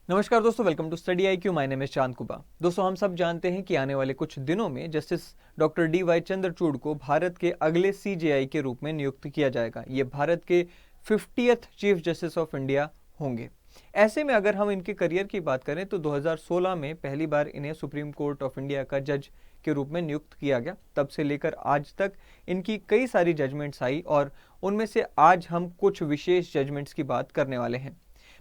नमस्कार दोस्तों, welcome to study IQ। My name is Chand Kuba. दोस्तों, हम सब जानते हैं कि आने वाले कुछ दिनों में जस्टिस डॉक्टर DY चंद्रचूड़ को भारत के अगले CJI के रूप में नियुक्त किया जाएगा। ये भारत के 50th chief justice of India होंगे। ऐसे में अगर हम इनके करियर की बात करें तो 2016 में पहली बार इन्हें सुप्रीम कोर्ट ऑफ इंडिया का जज के रूप में नियुक्त किया गया। तब से लेकर आज तक इनकी कई सारी जजमेंट्स आई और उनमें से आज हम कुछ विशेष जजमेंट्स की बात करने वाले हैं।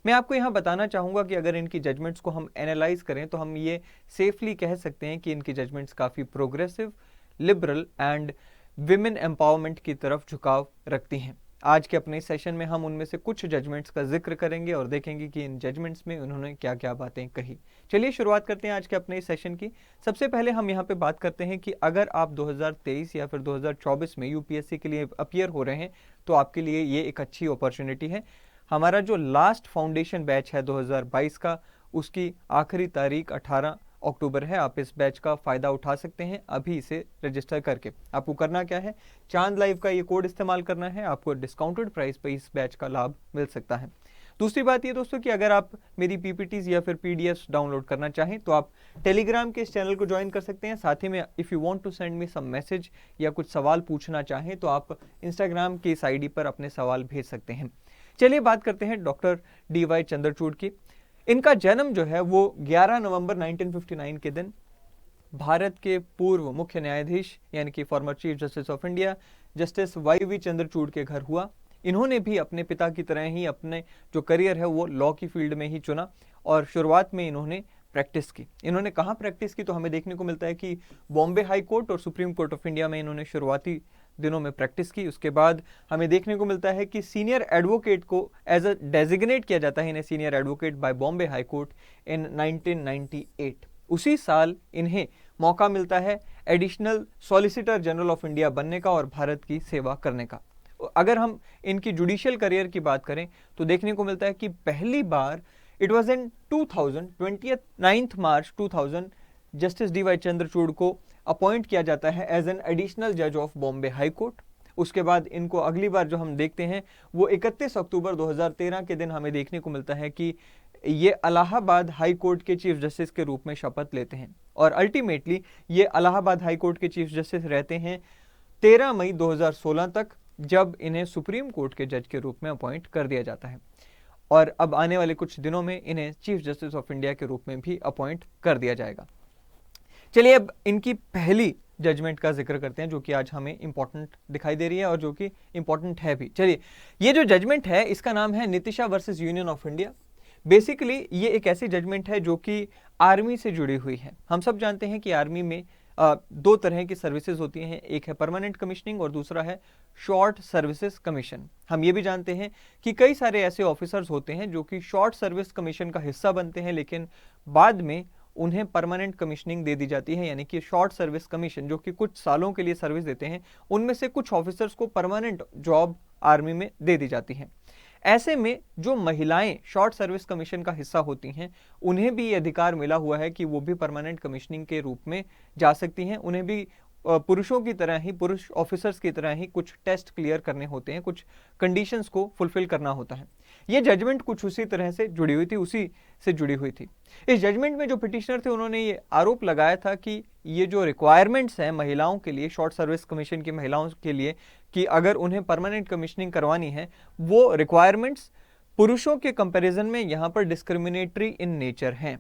मैं आपको यहाँ बताना चाहूँगा कि अगर इनकी जजमेंट्स को हम एनालाइज करें तो हम ये सेफली कह सकते हैं कि इनकी जजमेंट्स काफ़ी progressive, liberal and women empowerment की तरफ झुकाव रखती हैं। आज के अपने सेशन में हम उनमें से कुछ जजमेंट्स का जिक्र करेंगे और देखेंगे कि इन जजमेंट्स में उन्होंने क्या क्या बातें कही। चलिए शुरुआत करते हैं आज के अपने सेशन की। सबसे पहले हम यहाँ पे बात करते हैं कि अगर आप 2023 या फिर 2024 में UPSC के लिए अपीयर हो रहे हैं तो आपके लिए ये एक अच्छी अपॉर्चुनिटी है। हमारा जो लास्ट फाउंडेशन बैच है 2022 का, उसकी आखिरी तारीख 18 अक्टूबर है। आप इस बैच का फ़ायदा उठा सकते हैं अभी इसे रजिस्टर करके। आपको करना क्या है, चांद लाइव का ये कोड इस्तेमाल करना है, आपको डिस्काउंटेड प्राइस पे इस बैच का लाभ मिल सकता है। दूसरी बात ये दोस्तों कि अगर आप मेरी PPTs या फिर PDFs डाउनलोड करना चाहें तो आप टेलीग्राम के इस चैनल को ज्वाइन कर सकते हैं। साथ ही में if you want to send me some message या कुछ सवाल पूछना चाहें तो आप इंस्टाग्राम की इस ID पर अपने सवाल भेज सकते हैं। चलिए बात करते हैं डॉक्टर DY चंद्रचूड़ की। इनका जन्म जो है वो 11 नवंबर 1959 के दिन भारत के पूर्व मुख्य न्यायाधीश यानी कि former chief justice of India justice YV Chandrachud के घर हुआ। इन्होंने भी अपने पिता की तरह ही अपने जो करियर है वो लॉ की फील्ड में ही चुना और शुरुआत में इन्होंने प्रैक्टिस की। इन्होंने कहाँ प्रैक्टिस की तो हमें देखने को मिलता है कि बॉम्बे हाई कोर्ट और सुप्रीम कोर्ट ऑफ इंडिया में इन्होंने शुरुआती दिनों में प्रैक्टिस की। उसके बाद हमें देखने को मिलता है कि सीनियर एडवोकेट को एज अ डेजिग्नेट किया जाता है इन्हें senior advocate by Bombay high court in 1998। उसी साल इन्हें मौका मिलता है additional solicitor general of India बनने का और भारत की सेवा करने का। अगर हम इनकी जुडिशियल करियर की बात करें तो देखने को मिलता है कि पहली बार it was in 9 March 2000 justice DY Chandrachud को अपॉइंट किया जाता है एज एन एडिशनल जज ऑफ बॉम्बे हाई कोर्ट। उसके बाद इनको अगली बार जो हम देखते हैं वो 31 अक्टूबर 2013 के दिन हमें देखने को मिलता है कि ये इलाहाबाद हाई कोर्ट के चीफ जस्टिस के रूप में शपथ लेते हैं और अल्टीमेटली ये इलाहाबाद हाई कोर्ट के चीफ जस्टिस रहते हैं 13 मई 2016 तक, जब इन्हें सुप्रीम कोर्ट के जज के रूप में अपॉइंट कर दिया जाता है और अब आने वाले कुछ दिनों में इन्हें चीफ जस्टिस ऑफ इंडिया के रूप में भी अपॉइंट कर दिया जाएगा। चलिए अब इनकी पहली जजमेंट का जिक्र करते हैं जो कि आज हमें इंपॉर्टेंट दिखाई दे रही है और जो कि इंपॉर्टेंट है भी। चलिए, ये जो जजमेंट है इसका नाम है Nitisha versus union of India. Basically ये एक ऐसी जजमेंट है जो कि आर्मी से जुड़ी हुई है। हम सब जानते हैं कि आर्मी में दो तरह की सर्विसेज होती हैं, एक है परमानेंट कमिश्निंग और दूसरा है शॉर्ट सर्विसेज कमीशन। हम ये भी जानते हैं कि कई सारे ऐसे ऑफिसर्स होते हैं जो कि शॉर्ट सर्विस कमीशन का हिस्सा बनते हैं लेकिन बाद में उन्हें परमानेंट कमिश्निंग दे दी जाती है, यानी कि शॉर्ट सर्विस कमीशन जो कि कुछ सालों के लिए सर्विस देते हैं, उनमें से कुछ ऑफिसर्स को परमानेंट जॉब आर्मी में दे दी जाती है। ऐसे में जो महिलाएं शॉर्ट सर्विस कमीशन का हिस्सा होती हैं उन्हें भी ये अधिकार मिला हुआ है कि वो भी परमानेंट कमिश्निंग के रूप में जा सकती हैं। उन्हें भी पुरुषों की तरह ही, पुरुष ऑफिसर्स की तरह ही कुछ टेस्ट क्लियर करने होते हैं, कुछ कंडीशंस को फुलफिल करना होता है। ये जजमेंट कुछ उसी तरह से जुड़ी हुई थी, उसी से जुड़ी हुई थी। इस जजमेंट में जो पिटिशनर थे उन्होंने ये आरोप लगाया था कि ये जो रिक्वायरमेंट्स हैं महिलाओं के लिए, शॉर्ट सर्विस कमीशन की महिलाओं के लिए, कि अगर उन्हें परमानेंट कमिश्निंग करवानी है, वो रिक्वायरमेंट्स पुरुषों के कंपैरिजन में यहाँ पर डिस्क्रिमिनेटरी इन नेचर हैं।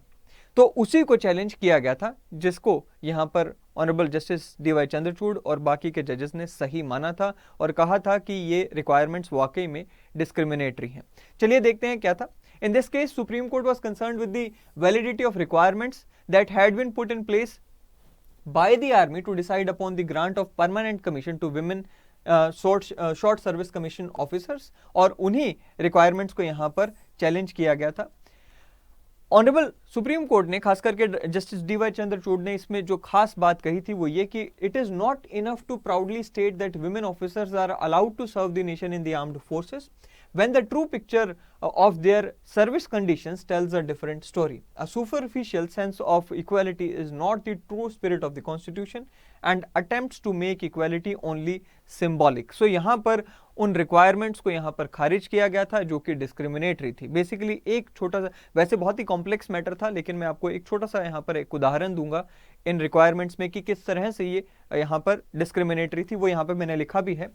तो उसी को चैलेंज किया गया था, जिसको यहाँ पर ऑनरेबल जस्टिस DY चंद्रचूड़ और बाकी के जजेस ने सही माना था और कहा था कि ये रिक्वायरमेंट्स वाकई में डिस्क्रिमिनेटरी हैं। चलिए देखते हैं क्या था। In this case, Supreme Court was concerned with the validity of requirements that had been put in place by the army to decide upon the grant of permanent commission to women short service commission officers, और उन्हीं requirements को यहाँ पर challenge किया गया था। Honourable supreme court ने, खास करके जस्टिस DY चंद्रचूड़ ने, इसमें जो खास बात कही थी वो ये कि it is not enough to proudly state that women officers are allowed to serve the nation in the armed forces when the true picture of their service conditions tells a different story. A superficial sense of equality is not the true spirit of the constitution and attempts to make equality only symbolic. So यहाँ पर उन requirements को यहाँ पर खारिज किया गया था जो कि डिस्क्रिमिनेटरी थी. बेसिकली एक छोटा सा, वैसे बहुत ही कॉम्प्लेक्स मैटर था, लेकिन मैं आपको एक छोटा सा यहाँ पर एक उदाहरण दूंगा इन रिक्वायरमेंट्स में कि किस तरह से ये यहाँ पर डिस्क्रिमिनेटरी थी. वो यहाँ पर मैंने लिखा भी है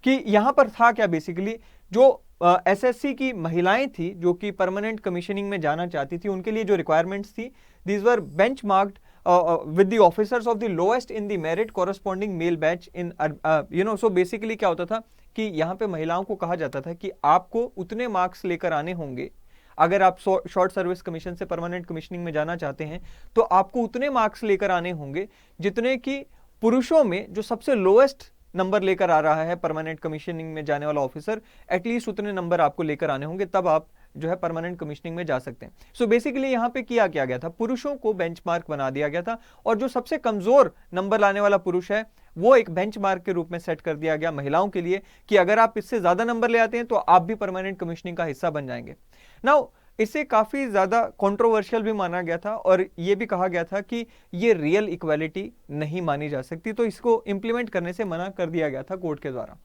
कि यहाँ पर था क्या. बेसिकली जो एसएससी की महिलाएं थी जो कि परमानेंट कमीशनिंग में जाना चाहती थी, उनके लिए जो रिक्वायरमेंट्स थी, these were benchmarked with the officers of the lowest in the merit corresponding male batch in so basically क्या होता था कि यहाँ पे महिलाओं को कहा जाता था कि आपको उतने मार्क्स लेकर आने होंगे, अगर आप शॉर्ट सर्विस कमीशन से परमानेंट कमीशनिंग में जाना चाहते हैं तो आपको उतने मार्क्स लेकर आने होंगे जितने कि पुरुषों में जो सबसे लोएस्ट नंबर लेकर आ रहा है परमानेंट कमीशनिंग में जाने वाला ऑफिसर, एटलीस्ट उतने नंबर आपको लेकर आने होंगे, तब आप जो है परमानेंट कमीशनिंग में जा सकते हैं. सो बेसिकली यहाँ पे किया गया था, पुरुषों को बेंचमार्क बना दिया गया था और जो सबसे कमजोर नंबर लाने वाला पुरुष है वो एक बेंचमार्क के रूप में सेट कर दिया गया महिलाओं के लिए कि अगर आप इससे ज्यादा नंबर ले आते हैं तो आप भी परमानेंट कमीशनिंग का हिस्सा बन जाएंगे. नाउ इसे काफी ज्यादा कंट्रोवर्शियल भी माना गया था और यह भी कहा गया था कि ये रियल इक्वालिटी नहीं मानी जा सकती, तो इसको इंप्लीमेंट करने से मना कर दिया गया था कोर्ट के द्वारा.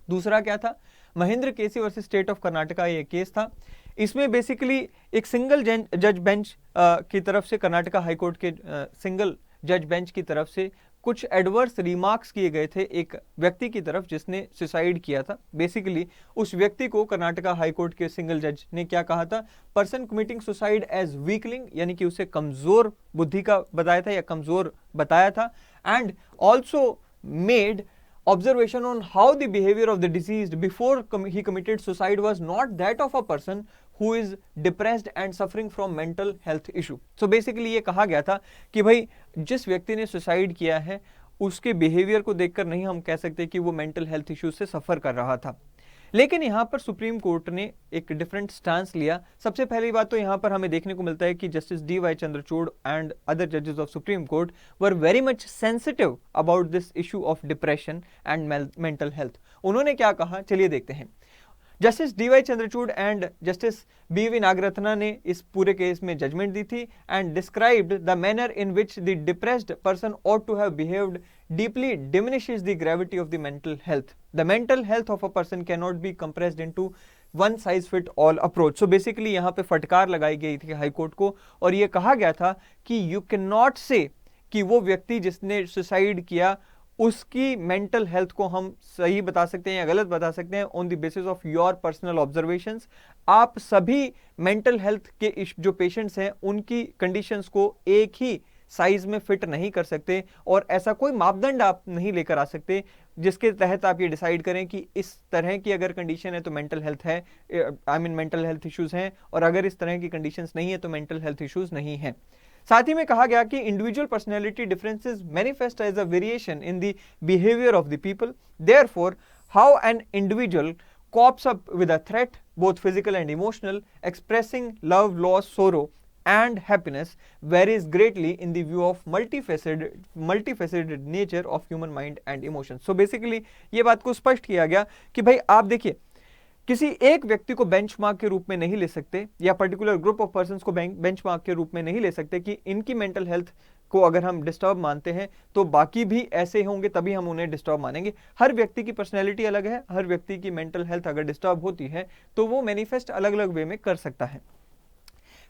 दूसरा क्या था, महेंद्र केसी वर्सेस स्टेट ऑफ कर्नाटका ये केस था. इसमें बेसिकली एक सिंगल जज बेंच की तरफ से, कर्नाटका हाईकोर्ट के सिंगल जज बेंच की तरफ से कुछ एडवर्स रिमार्क्स किए गए थे एक व्यक्ति की तरफ जिसने सुसाइड किया था. बेसिकली उस व्यक्ति को कर्नाटका हाईकोर्ट के सिंगल जज ने क्या कहा था, person committing suicide as weakling, यानी कि उसे कमजोर बुद्धि का बताया था या कमजोर बताया था. And also made observation on how the behavior of the deceased before he committed suicide was not that of a person who is depressed and suffering from mental health issue. So basically ये कहा गया था कि भाई जिस व्यक्ति ने suicide किया है उसके बिहेवियर को देखकर नहीं हम कह सकते कि वो मेंटल हेल्थ इश्यूज से सफर कर रहा था. लेकिन यहाँ पर सुप्रीम कोर्ट ने एक डिफरेंट स्टांस लिया. सबसे पहली बात तो यहाँ पर हमें देखने को मिलता है कि justice D Y. Chandrachud and other जजेस of supreme court were very much sensitive about this issue of depression and mental health. उन्होंने क्या कहा, चलिए देखते हैं. Justice D Y. Chandrachud and justice B V. Nagarathna ने इस पूरे केस में जजमेंट दी थी and described the manner in which the depressed person ought to have behaved deeply diminishes the gravity of the mental health. The mental health of a person cannot be compressed into one size fit all approach. So basically यहाँ पे फटकार लगाई गई थी high court को और ये कहा गया था कि you cannot say कि वो व्यक्ति जिसने सुसाइड किया उसकी मेंटल हेल्थ को हम सही बता सकते हैं या गलत बता सकते हैं on the basis of your personal observations. आप सभी मेंटल हेल्थ के जो पेशेंट्स हैं उनकी कंडीशंस को एक ही साइज में फिट नहीं कर सकते और ऐसा कोई मापदंड आप नहीं लेकर आ सकते जिसके तहत आप ये डिसाइड करें कि इस तरह की अगर कंडीशन है तो मेंटल हेल्थ है, मेंटल हेल्थ इश्यूज हैं, और अगर इस तरह की कंडीशंस नहीं है तो मेंटल हेल्थ इश्यूज नहीं हैं. साथ ही में कहा गया कि individual personality differences manifest as a variation in the behaviour of the people. Therefore how an individual copes up with a threat, both physical and emotional, expressing love, loss, sorrow and happiness varies greatly in the view of multifaceted nature of human mind and emotions. So basically ये बात को स्पष्ट किया गया कि भाई आप देखिए किसी एक व्यक्ति को बेंचमार्क के रूप में नहीं ले सकते या पर्टिकुलर ग्रुप ऑफ पर्संस को बेंचमार्क के रूप में नहीं ले सकते कि इनकी मेंटल हेल्थ को अगर हम डिस्टर्ब मानते हैं तो बाकी भी ऐसे होंगे तभी हम उन्हें डिस्टर्ब मानेंगे. हर व्यक्ति की पर्सनैलिटी अलग है, हर व्यक्ति की मेंटल हेल्थ अगर डिस्टर्ब होती है तो वो मैनिफेस्ट अलग अलग वे में कर सकता है.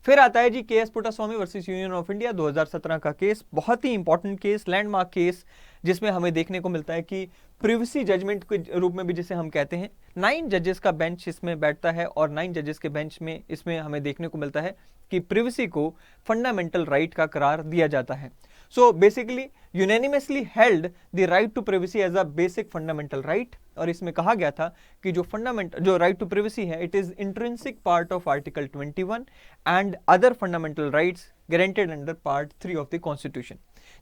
फिर आता है जी K S. Puttaswamy versus union of India 2017 का केस. बहुत ही इंपॉर्टेंट केस, लैंडमार्क केस, जिसमें हमें देखने को मिलता है कि प्रिवेसी जजमेंट के रूप में भी जिसे हम कहते हैं 9 जजेस का बेंच इसमें बैठता है और 9 जजेस के बेंच में इसमें हमें देखने को मिलता है कि प्रिवेसी को फंडामेंटल राइट का करार दिया जाता है. So basically unanimously held the right to privacy as a basic fundamental right. और इसमें कहा गया था कि जो राइट टू प्रिवेसी है it is intrinsic part of article 21 and other fundamental rights guaranteed under part 3 of the constitution.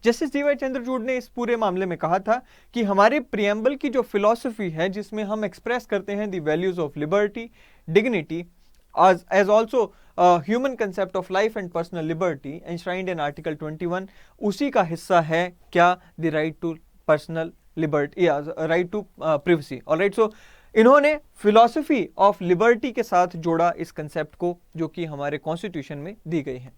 Justice D Y. Chandrachud ने इस पूरे मामले में कहा था कि हमारे प्रियम्बल की जो फिलॉसफी है जिसमें हम एक्सप्रेस करते हैं the values of liberty, dignity as also human concept of life and personal liberty enshrined in article 21, उसी का हिस्सा है क्या the right to personal liberty, right to privacy. Alright, so इन्होंने फिलॉसफी ऑफ लिबर्टी के साथ जोड़ा इस कंसेप्ट को, जो कि हमारे कॉन्स्टिट्यूशन में दी गई है।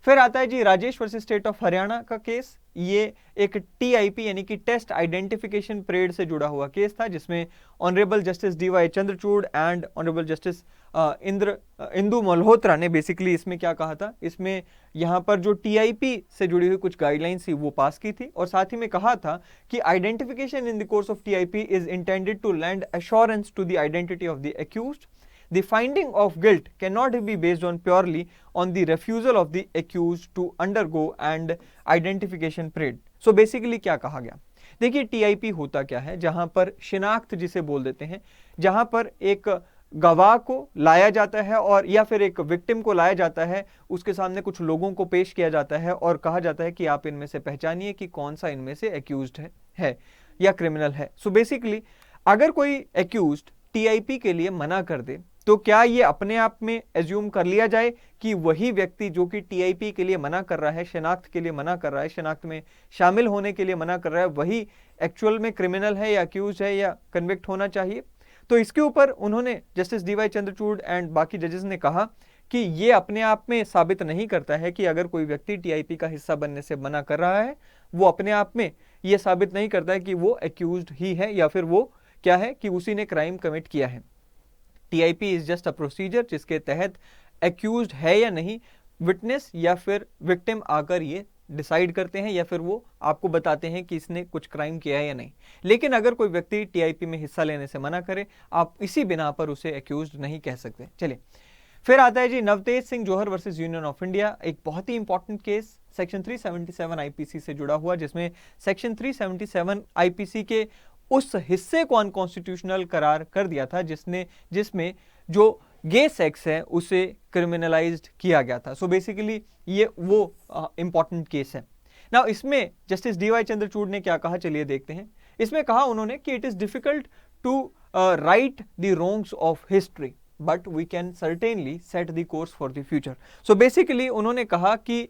फिर आता है जी Rajesh versus state of Haryana का केस। ये एक टीआईपी यानी कि टेस्ट आइडेंटिफिकेशन परेड से जुड़ा हुआ केस था, जिसमें honourable justice D Y Chandrachud and honourable justice Indu Malhotra ने बेसिकली इसमें क्या कहा था, इसमें यहाँ पर जो टीआईपी से जुड़ी हुई कुछ गाइडलाइंस थी वो पास की थी, और साथ ही में कहा था कि identification in the course of TIP is intended to lend assurance to the identity of the accused. The finding of guilt cannot be based on purely on the refusal of the accused to undergo and identification parade. So basically क्या कहा गया, देखिए TIP होता क्या है, जहां पर शिनाख्त जिसे बोल देते हैं, जहां पर एक गवाह को लाया जाता है और या फिर एक विक्टिम को लाया जाता है, उसके सामने कुछ लोगों को पेश किया जाता है और कहा जाता है कि आप इनमें से पहचानिए कि कौन सा इनमें से एक्यूज्ड है या क्रिमिनल है. सो बेसिकली अगर कोई एक्यूज्ड टीआईपी के लिए मना कर दे तो क्या ये अपने आप में एज्यूम कर लिया जाए कि वही व्यक्ति जो कि टीआईपी के लिए मना कर रहा है, शिनाख्त के लिए मना कर रहा है, शिनाख्त में शामिल होने के लिए मना कर रहा है, वही एक्चुअल में क्रिमिनल है या अक्यूज है या कन्विक्ट होना चाहिए? तो इसके ऊपर उन्होंने जस्टिस डीवाई चंद्रचूड़ एंड बाकी जजेस ने कहा कि ये अपने आप में साबित नहीं करता है कि अगर कोई व्यक्ति टीआईपी का हिस्सा बनने से मना कर रहा है, वो अपने आप में ये साबित नहीं करता है कि वो एक्यूज्ड ही है या फिर वो क्या है कि उसी ने क्राइम कमिट किया है. TIP is just a procedure जिसके तहत एक्यूज्ड है या नहीं विटनेस या फिर विक्टिम आकर ये डिसाइड करते हैं या फिर वो आपको बताते हैं कि इसने कुछ क्राइम किया है या नहीं. लेकिन अगर कोई व्यक्ति टीआईपी में हिस्सा लेने से मना करे, आप इसी बिना पर उसे एक्यूज्ड नहीं कह सकते. चलिए फिर आता है जी नवतेज सिंह जौहर वर्सेस यूनियन ऑफ इंडिया, एक बहुत ही इंपॉर्टेंट केस सेक्शन 377 आईपीसी से जुड़ा हुआ, जिसमें सेक्शन 377 आईपीसी के उस हिस्से को अनकॉन्स्टिट्यूशनल करार कर दिया था जिसमें जो गे सेक्स है उसे क्रिमिनलाइज्ड किया गया था. सो बेसिकली ये वो इंपॉर्टेंट केस है. नाउ इसमें जस्टिस डीवाई चंद्रचूड़ ने क्या कहा, चलिए देखते हैं. इसमें कहा उन्होंने कि it is difficult to right the wrongs of history but we can certainly set the course for the future. So basically उन्होंने कहा कि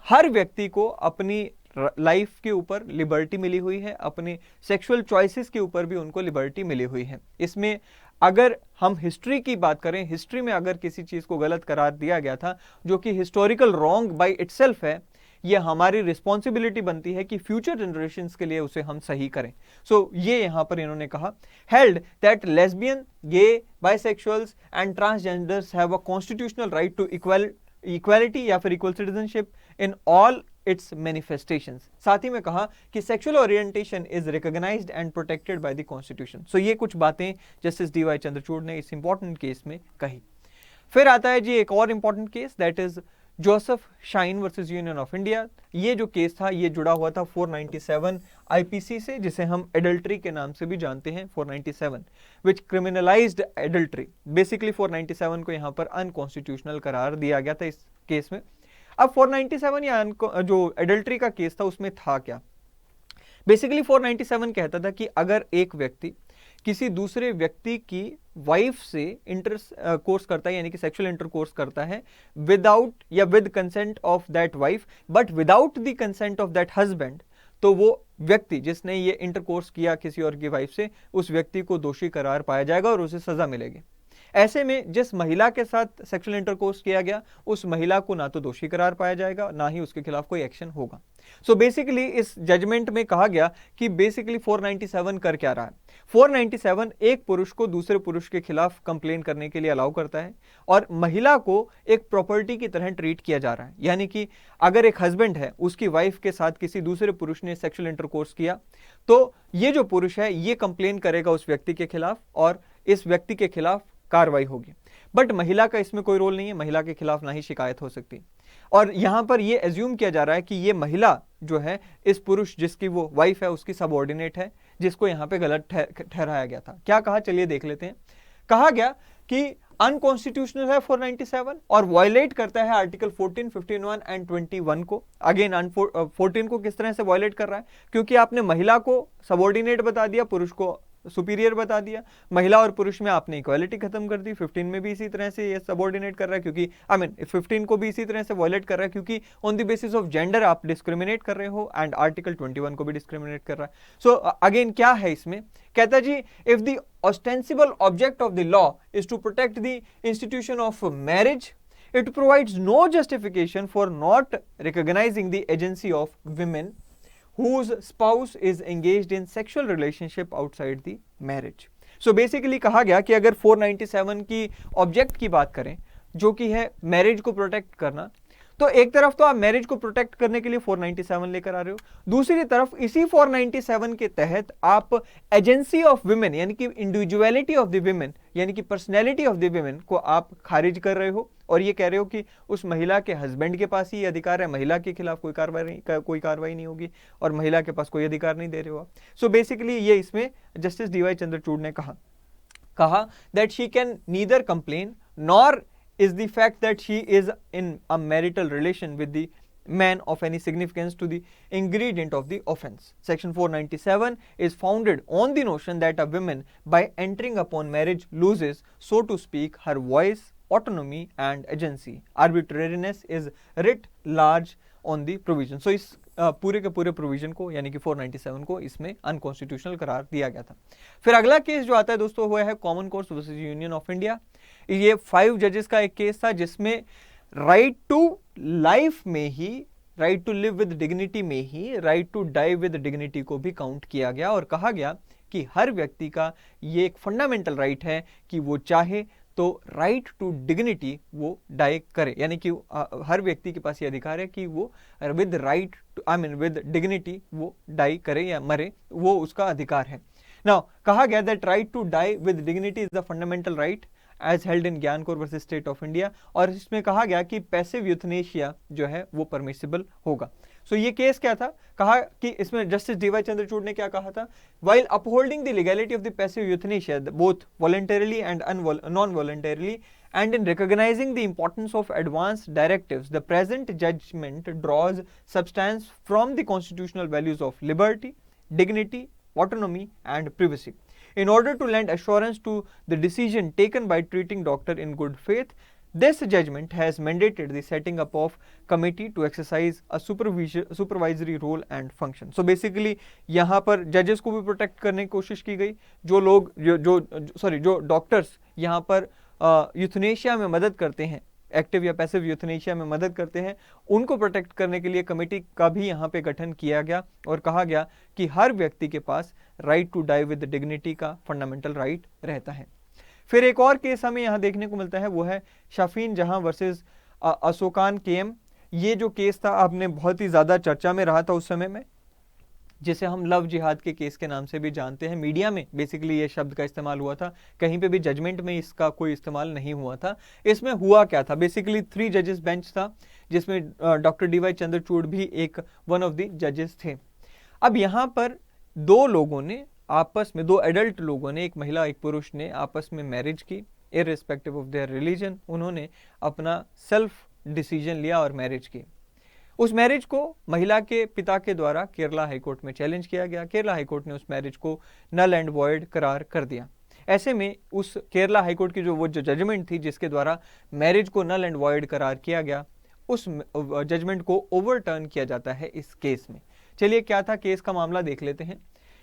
हर व्यक्ति को अपनी लाइफ के ऊपर लिबर्टी मिली हुई है, अपने सेक्सुअल चॉइसेस के ऊपर भी उनको लिबर्टी मिली हुई है. इसमें अगर हम हिस्ट्री की बात करें, हिस्ट्री में अगर किसी चीज को गलत करार दिया गया था जो कि हिस्टोरिकल रॉन्ग बाय इटसेल्फ है, ये हमारी रिस्पॉन्सिबिलिटी बनती है कि फ्यूचर जनरेशंस के लिए उसे हम सही करें. सो ये यहां पर इन्होंने कहा held that lesbian, gay, bisexuals and transgenders have a constitutional right to equality या फिर equal citizenship in all its manifestations. साथ ही में कहा कि sexual orientation is recognised and protected by the constitution. So ये कुछ बातें जस्टिस डीवाई चंद्रचूड़ ने इस इंपॉर्टेंट केस में कही. फिर आता है जी एक और important case, that is Joseph shine versus union of India. ये जो केस था ये जुड़ा हुआ था 497 आईपीसी से, जिसे हम एडल्ट्री के नाम से भी जानते हैं. 497 विच क्रिमिनलाइज्ड एडल्ट्री. बेसिकली 497 को यहाँ पर अनकॉन्स्टिट्यूशनल करार दिया गया था इस केस में. अब 497 या जो एडल्ट्री का केस था उसमें था क्या, बेसिकली 497 कहता था कि अगर एक व्यक्ति किसी दूसरे व्यक्ति की वाइफ से इंटरकोर्स करता है, यानी कि सेक्सुअल इंटरकोर्स करता है विदाउट या with consent of that wife but without the consent of that husband, तो वो व्यक्ति जिसने ये इंटरकोर्स किया किसी और की वाइफ से, उस व्यक्ति को दोषी करार पाया जाएगा और उसे सजा मिलेगी. ऐसे में जिस महिला के साथ सेक्सुअल इंटरकोर्स किया गया उस महिला को ना तो दोषी करार पाया जाएगा, ना ही उसके खिलाफ कोई एक्शन होगा. सो बेसिकली इस जजमेंट में कहा गया कि बेसिकली 497 कर क्या रहा है. 497 एक पुरुष को दूसरे पुरुष के खिलाफ कंप्लेन करने के लिए अलाउ करता है और महिला को एक प्रॉपर्टी की तरह ट्रीट किया जा रहा है. यानी कि अगर एक हस्बैंड है, उसकी वाइफ के साथ किसी दूसरे पुरुष ने सेक्सुअल इंटरकोर्स किया, तो ये जो पुरुष है ये कंप्लेन करेगा उस व्यक्ति के खिलाफ और इस व्यक्ति के खिलाफ कार्रवाई होगी. बट महिला का इसमें कोई रोल नहीं है, महिला के खिलाफ ना ही शिकायत हो सकती. और यहां पर यह एज्यूम किया जा रहा है कि ये महिला जो है इस पुरुष जिसकी वो वाइफ है उसकी सबऑर्डिनेट है, जिसको यहां पे गलत ठहराया गया था. क्या कहा, चलिए देख लेते हैं. कहा गया कि अनकॉन्स्टिट्यूशनल है 497 और वायलेट करता है आर्टिकल 14, 51 एंड 21 को. अगेन 14 को किस तरह से वायलेट कर रहा है, क्योंकि आपने महिला को सबऑर्डिनेट बता दिया, पुरुष को सुपीरियर बता दिया, महिला और पुरुष में आपने इक्वालिटी खत्म कर दी, 15 में भी इसी तरह से ये सबऑर्डिनेट कर रहा है, क्योंकि 15 को भी इसी तरह से वायलेट कर रहा है, क्योंकि on the basis of gender आप डिस्क्रिमिनेट कर रहे हो, एंड आर्टिकल 21 को भी डिस्क्रिमिनेट कर रहा है। सो अगेन क्या है इसमें, कहता जी if the ostensible object of the law is to protect the institution of marriage, it provides no justification for not recognizing the agency of women whose spouse is engaged in sexual relationship outside the marriage. So basically कहा गया कि अगर 497 की object की बात करें, जो कि है मैरिज को प्रोटेक्ट करना, तो एक तरफ तो आप मैरिज को प्रोटेक्ट करने के लिए 497 लेकर आ रहे हो, दूसरी तरफ इसी 497 के तहत आप एजेंसी ऑफ विमेन यानी कि इंडिविजुअलिटी ऑफ द विमेन यानी कि पर्सनैलिटी ऑफ द विमेन को आप खारिज कर रहे हो, और ये कह रहे हो कि उस महिला के हस्बैंड के पास ही अधिकार है, महिला के खिलाफ कोई कार्रवाई नहीं होगी, और महिला के पास कोई अधिकार नहीं दे रहे हो आप। सो बेसिकली ये इसमें जस्टिस डीवाई चंद्रचूड़ ने कहा that she can neither complain nor is the fact that she is in a marital relation with the man of any significance to the ingredient of the offense. Section 497 is founded on the notion that a woman by entering upon marriage loses, so to speak, her voice, autonomy and agency. Arbitrariness is writ large on the provision. So इस पूरे के पूरे provision को यानी कि 497 को इसमें unconstitutional करार दिया गया था। फिर अगला केस जो आता है दोस्तों वो है common course versus union of India. ये 5 जजेस का एक केस था जिसमें राइट टू लाइफ में ही, right to live with dignity में ही right to die with dignity को भी काउंट किया गया, और कहा गया कि हर व्यक्ति का ये एक फंडामेंटल राइट है कि वो चाहे तो राइट टू डिग्निटी वो डाई करे, यानी कि हर व्यक्ति के पास ये अधिकार है कि वो विद राइट विद डिग्निटी वो डाई करे या मरे, वो उसका अधिकार है। नाउ कहा गया that right to die with dignity is the fundamental right as held in Gian Kaur versus state of India, और इसमें कहा गया कि पैसिव यूथनेशिया जो है वो परमिसिबल होगा। सो ये केस क्या था, कहा कि इसमें जस्टिस डीवाई चंद्रचूड़ ने क्या कहा था, while upholding the legality of the passive euthanasia both voluntarily and non-voluntarily and in recognizing the importance of advance directives, the present judgment draws substance from the constitutional values of liberty, dignity, autonomy and privacy. In order to lend assurance to the decision taken by treating doctor in good faith, this judgment has mandated the setting up of committee to exercise a supervisory role and function. So basically यहाँ पर जजेस को भी protect करने की कोशिश की गई, जो डॉक्टर्स यहाँ पर यूथनेशिया में मदद करते हैं, एक्टिव या पैसिव यूथनेशिया में मदद करते हैं, उनको प्रोटेक्ट करने के लिए कमेटी का भी यहाँ पे गठन किया गया, और कहा गया कि हर व्यक्ति के पास right to die with dignity का फंडामेंटल राइट रहता है। फिर एक और केस हमें यहाँ देखने को मिलता है, वो है शफीन जहां वर्सेस अशोकान केएम। ये जो केस था आपने बहुत ही ज्यादा चर्चा में रहा था उस समय में, जिसे हम लव जिहाद के केस के नाम से भी जानते हैं। मीडिया में बेसिकली ये शब्द का इस्तेमाल हुआ था, कहीं पे भी जजमेंट में इसका कोई इस्तेमाल नहीं हुआ था। इसमें हुआ क्या था, बेसिकली 3 जजेस बेंच था जिसमें डॉक्टर डीवाई चंद्रचूड़ भी एक वन ऑफ द जजेस थे। अब यहाँ पर 2 लोगों ने आपस में, 2 एडल्ट लोगों ने, एक महिला एक पुरुष ने आपस में मैरिज की, इररिस्पेक्टिव ऑफ देयर रिलीजन, उन्होंने अपना सेल्फ डिसीजन लिया और मैरिज की। उस मैरिज को महिला के पिता के द्वारा केरला हाईकोर्ट में चैलेंज किया गया। केरला हाईकोर्ट ने उस मैरिज को नल एंड वॉइड करार कर दिया। ऐसे में उस केरला हाईकोर्ट की जो जजमेंट थी जिसके द्वारा मैरिज को नल एंड वॉइड करार किया गया, उस जजमेंट को ओवरटर्न किया जाता है इस केस में। चलिए क्या था केस का मामला देख लेते हैं।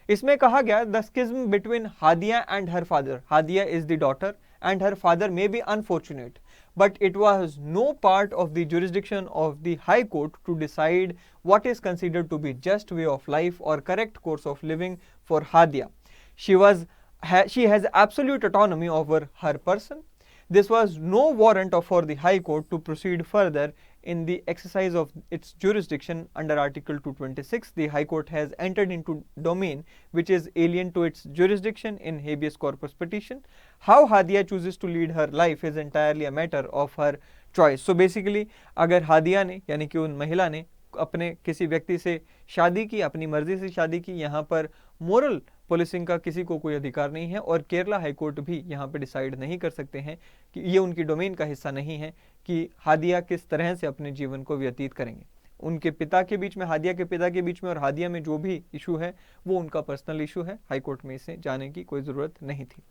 इसमें कहा गया the schism between Hadiya and her father, Hadiya is the daughter and her father may be unfortunate, but it was no part of the jurisdiction of the High Court to decide what is considered to be just way of life or correct course of living for Hadia. She has absolute autonomy over her person. This was no warrant for the High Court to proceed further in the exercise of its jurisdiction under Article 226. The High Court has entered into domain which is alien to its jurisdiction in habeas corpus petition. How Hadia chooses to lead her life is entirely a matter of her choice. So basically अगर हादिया ने यानी कि उन महिला ने अपने किसी व्यक्ति से शादी की, अपनी मर्जी से शादी की, यहाँ पर मोरल पुलिसिंग का किसी को कोई अधिकार नहीं है, और केरला हाईकोर्ट भी यहाँ पे डिसाइड नहीं कर सकते हैं कि ये उनकी डोमेन का हिस्सा नहीं है कि हादिया किस तरह से अपने जीवन को व्यतीत करेंगे। उनके पिता के बीच में, हादिया के पिता के बीच में और हादिया में जो भी इशू है वो उनका पर्सनल इशू है, हाई कोर्ट में इसे जाने की कोई ज़रूरत नहीं थी।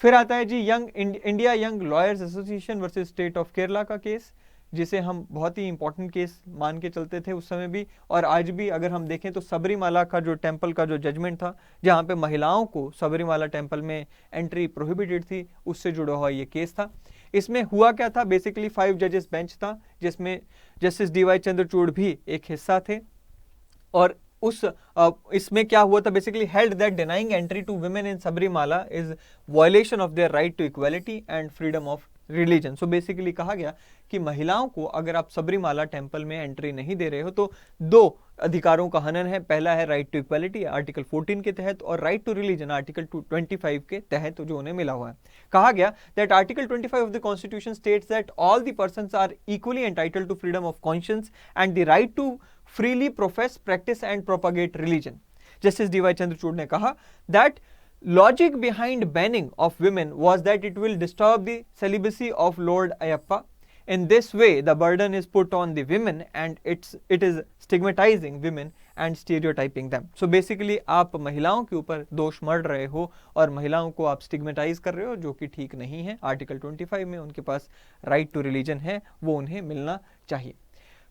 फिर आता है जी India young lawyers association versus state of Kerala का केस, जिसे हम बहुत ही इंपॉर्टेंट केस मान के चलते थे उस समय भी और आज भी। अगर हम देखें तो सबरीमाला का जो टेम्पल का जो जजमेंट था, जहां पे महिलाओं को सबरीमाला टेम्पल में एंट्री प्रोहिबिटेड थी, उससे जुड़ा हुआ ये केस था। इसमें हुआ क्या था, बेसिकली 5 जजेस बेंच था जिसमें जस्टिस डीवाई चंद्रचूड़ भी एक हिस्सा थे। और इसमें क्या हुआ था, basically held that denying entry to women in Sabarimala is violation of their right to equality and freedom of religion. So basically कहा गया कि महिलाओं को अगर आप सबरीमाला टेम्पल में एंट्री नहीं दे रहे हो तो 2 अधिकारों का हनन है। पहला है राइट टू इक्वालिटी आर्टिकल 14 के तहत और राइट टू रिलीजन आर्टिकल 25 के तहत जो उन्हें मिला हुआ है। कहा गया that article 25 of the constitution states that all the persons are equally entitled to freedom of conscience and the right to freely profess, practice and propagate religion. Justice D.Y. Chandrachud ने कहा that logic behind banning of women was that it will disturb the celibacy of Lord Ayyappa. In this way, the burden is put on the women and it is stigmatizing women and stereotyping them. So basically आप महिलाओं के ऊपर दोष मढ़ रहे हो और महिलाओं को आप स्टिग्मेटाइज कर रहे हो, जो कि ठीक नहीं है। आर्टिकल 25 में उनके पास राइट टू रिलीजन है, वो उन्हें मिलना चाहिए।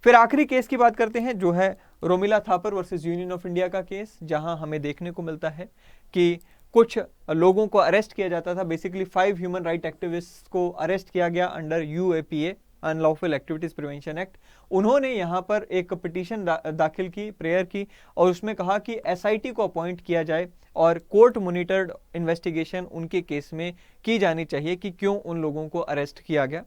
फिर आखिरी केस की बात करते हैं, जो है Romila Thapar versus union of India का केस, जहां हमें देखने को मिलता है कि कुछ लोगों को अरेस्ट किया जाता था। बेसिकली 5 ह्यूमन राइट एक्टिविस्ट को अरेस्ट किया गया under UAPA, unlawful activities prevention act. उन्होंने यहां पर एक पिटीशन दाखिल की, प्रेयर की, और उसमें कहा कि SIT को अपॉइंट किया जाए और कोर्ट मॉनिटर्ड इन्वेस्टिगेशन उनके केस में की जानी चाहिए कि क्यों उन लोगों को अरेस्ट किया गया।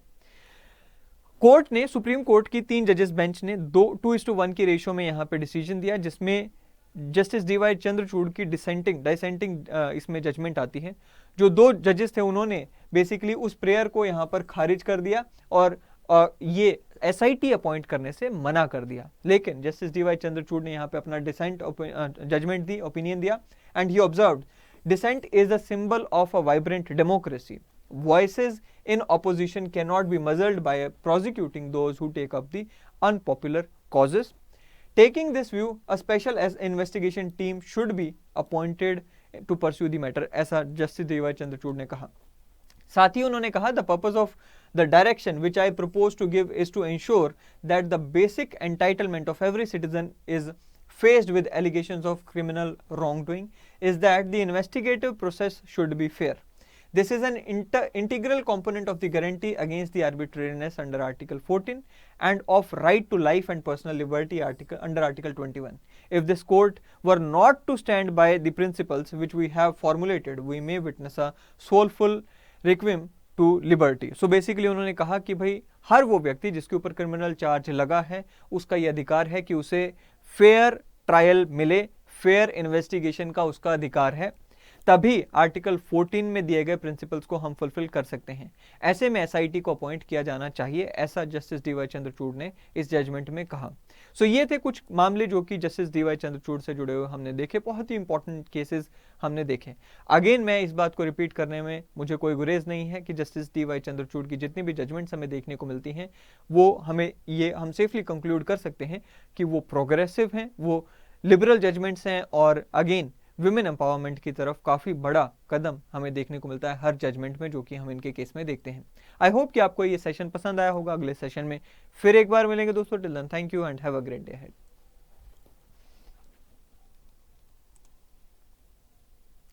कोर्ट ने, सुप्रीम कोर्ट की 3 जजेस बेंच ने 2:1 की रेशियो में यहां पे डिसीजन दिया, जिसमें जस्टिस डीवाई चंद्रचूड़ की डिसेंटिंग इसमें जजमेंट आती है। जो 2 जजेस थे उन्होंने बेसिकली उस प्रेयर को यहां पर खारिज कर दिया और ये SIT अपॉइंट करने से मना कर दिया। लेकिन जस्टिस डीवाई चंद्रचूड़ ने यहां पे अपना डिसेंट जजमेंट दी, ओपिनियन दिया, and he observed dissent is a symbol of a vibrant democracy. Voices in opposition cannot be muzzled by prosecuting those who take up the unpopular causes. Taking this view, a special investigation team should be appointed to pursue the matter, ऐसा justice D Y Chandrachud ने कहा। साथ ही उन्होंने कहा, the purpose of the direction which I propose to give is to ensure that the basic entitlement of every citizen is faced with allegations of criminal wrongdoing is that the investigative process should be fair. This is an integral component of the guarantee against the arbitrariness under Article 14 and of right to life and personal liberty under Article 21. If this court were not to stand by the principles which we have formulated, we may witness a soulful requiem to liberty. So basically उन्होंने कहा कि भाई हर वो व्यक्ति जिसके ऊपर criminal charge लगा है, उसका ये अधिकार है कि उसे फेयर ट्रायल मिले, फेयर इन्वेस्टिगेशन का उसका अधिकार है, तभी आर्टिकल 14 में दिए गए प्रिंसिपल्स को हम फुलफिल कर सकते हैं। ऐसे में SIT को अपॉइंट किया जाना चाहिए, ऐसा जस्टिस डीवाई चंद्रचूड़ ने इस जजमेंट में कहा। सो ये थे कुछ मामले जो कि जस्टिस डीवाई चंद्रचूड़ से जुड़े हुए हमने देखे, बहुत ही इंपॉर्टेंट केसेस हमने देखे। अगेन मैं इस बात को रिपीट करने में मुझे कोई गुरेज नहीं है कि जस्टिस डीवाई चंद्रचूड़ की जितनी भी जजमेंट्स हमें देखने को मिलती हैं, वो हम सेफली कंक्लूड कर सकते हैं कि वो प्रोग्रेसिव हैं, वो लिबरल जजमेंट्स हैं, और अगेन विमेन एम्पावरमेंट की तरफ काफ़ी बड़ा कदम हमें देखने को मिलता है हर जजमेंट में, जो कि हम इनके केस में देखते हैं। आई होप कि आपको ये सेशन पसंद आया होगा। अगले सेशन में फिर एक बार मिलेंगे दोस्तों। Till then thank you and have a great day ahead.